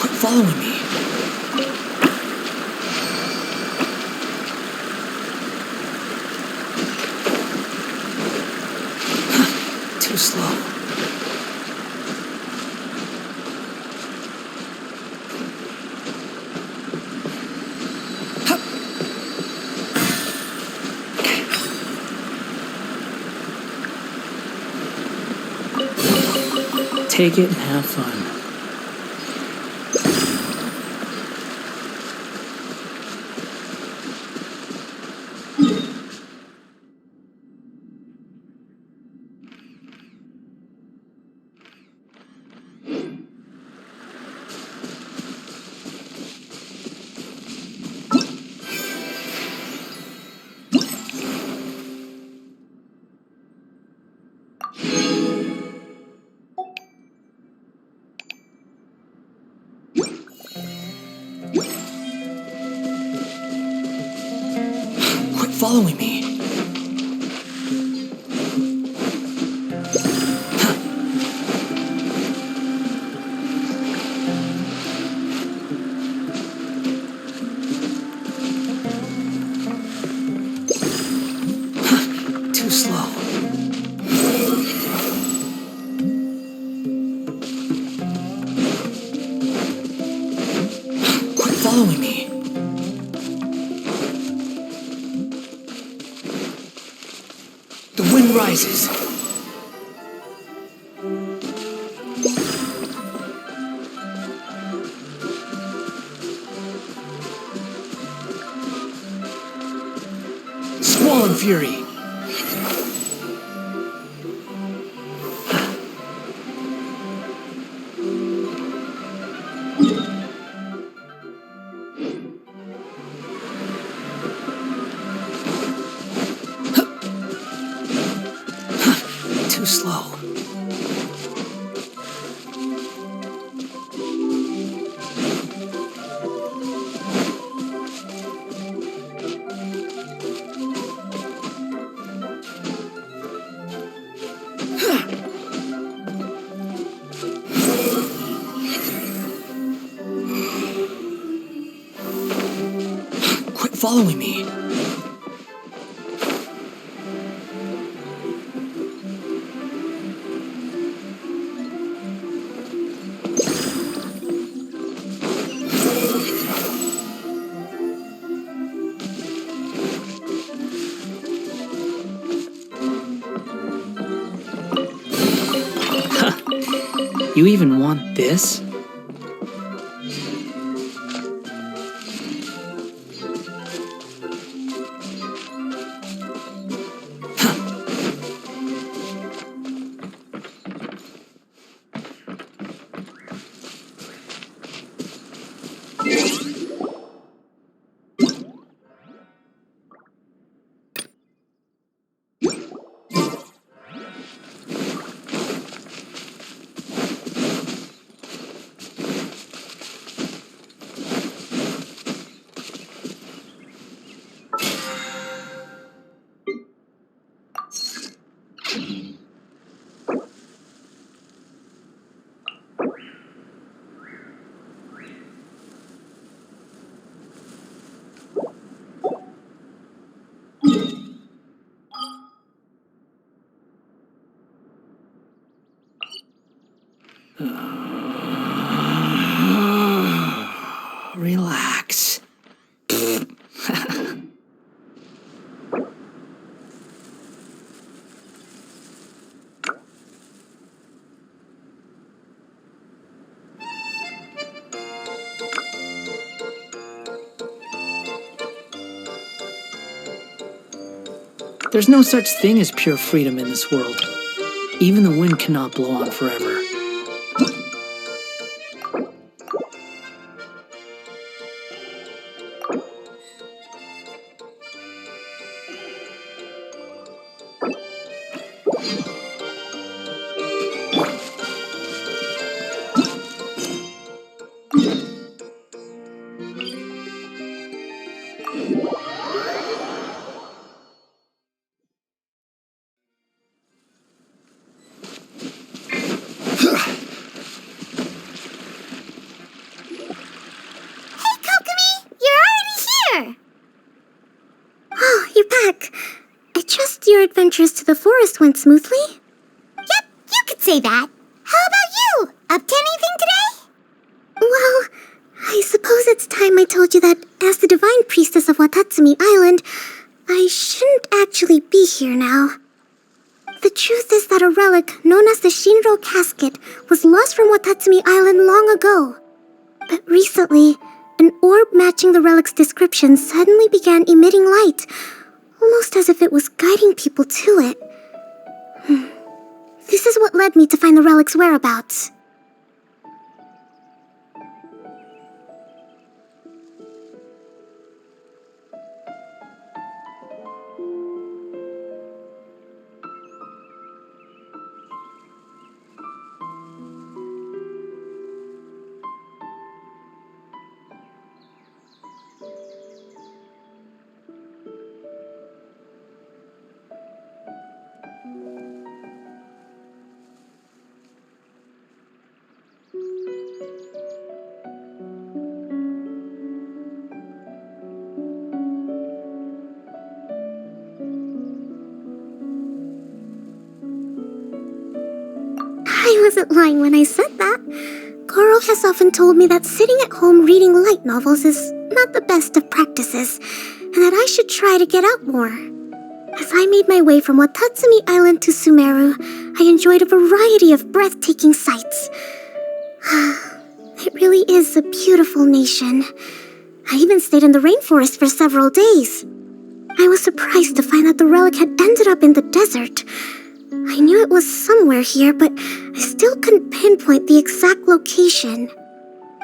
Quit following me. take it and have fun. Quit following me. Too slow. Quit following me. The wind rises. Squall and fury. Too slow. Quit following me. You even want this? Relax. There's no such thing as pure freedom in this world. Even the wind cannot blow on forever. Your adventures to the forest went smoothly? Yep, you could say that. How about you? Up to anything today? Well, I suppose it's time I told you that as the divine priestess of Watatsumi Island, I shouldn't actually be here now. The truth is that a relic known as the Shinro Casket was lost from Watatsumi Island long ago. But recently, an orb matching the relic's description suddenly began emitting light, almost as if it was guiding people to it. This is what led me to find the relic's whereabouts. I wasn't lying when I said that. Goro has often told me that sitting at home reading light novels is not the best of practices, and that I should try to get out more. As I made my way from Watatsumi Island to Sumeru, I enjoyed a variety of breathtaking sights. It really is a beautiful nation. I even stayed in the rainforest for several days. I was surprised to find that the relic had ended up in the desert. I knew it was somewhere here, but I still couldn't pinpoint the exact location.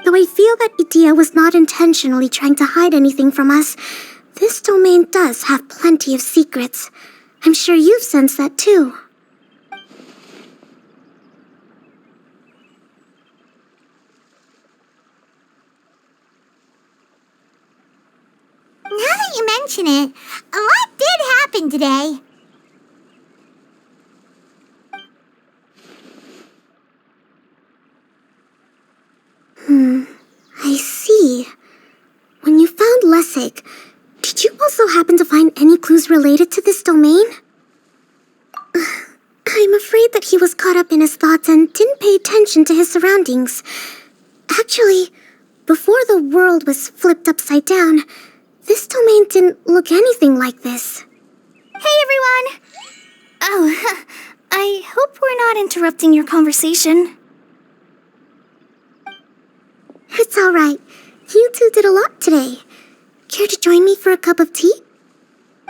Though I feel that Idia was not intentionally trying to hide anything from us, this domain does have plenty of secrets. I'm sure you've sensed that too. Now that you mention it, a lot did happen today. I see. When you found Lessig, did you also happen to find any clues related to this domain? I'm afraid that he was caught up in his thoughts and didn't pay attention to his surroundings. Actually, before the world was flipped upside down, this domain didn't look anything like this. Hey, everyone! Oh, I hope we're not interrupting your conversation. It's all right. You two did a lot today. Care to join me for a cup of tea?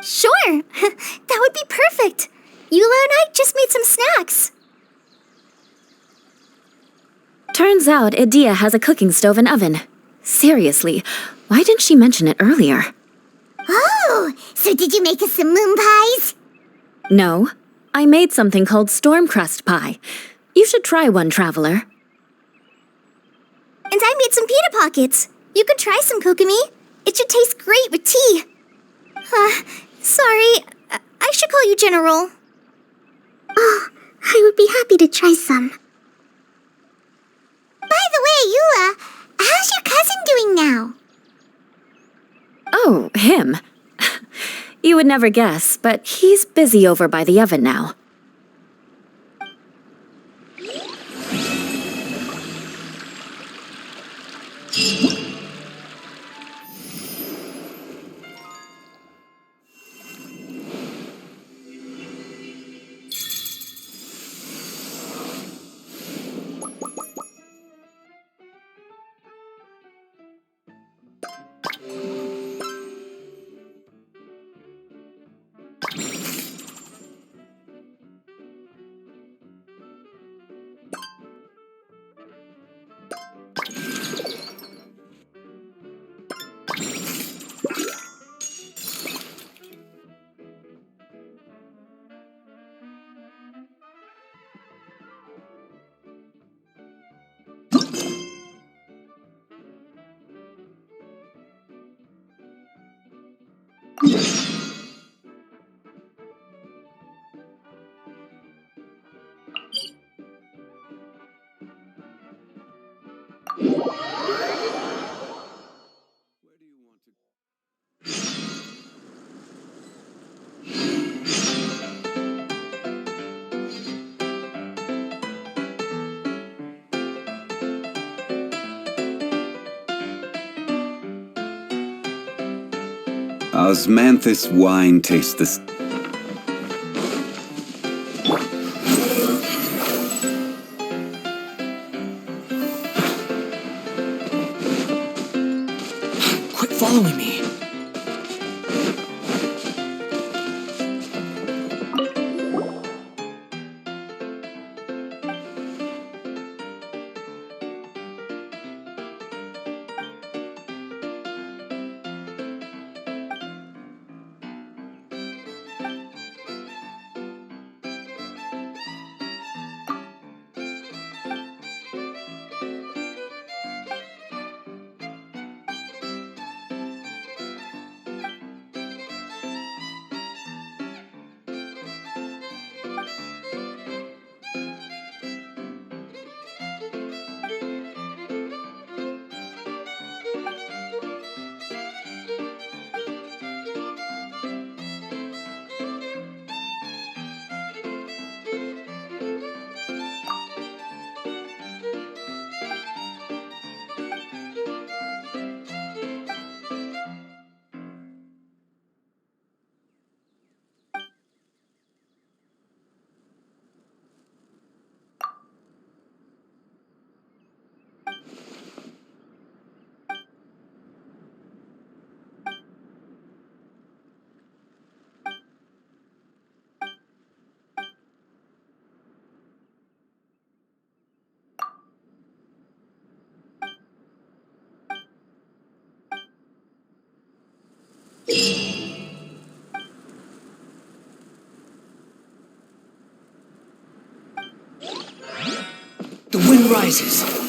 Sure! That would be perfect! Eula and I just made some snacks. Turns out Idia has a cooking stove and oven. Seriously, why didn't she mention it earlier? Oh, so did you make us some moon pies? No, I made something called storm crust pie. You should try one, traveler. And I made some pita pockets. You could try some, Kokomi. It should taste great with tea. Sorry, I should call you General. Oh, I would be happy to try some. By the way, Eula, how's your cousin doing now? Oh, him. You would never guess, but he's busy over by the oven now. Osmanthus wine tastes this. following me. The wind rises.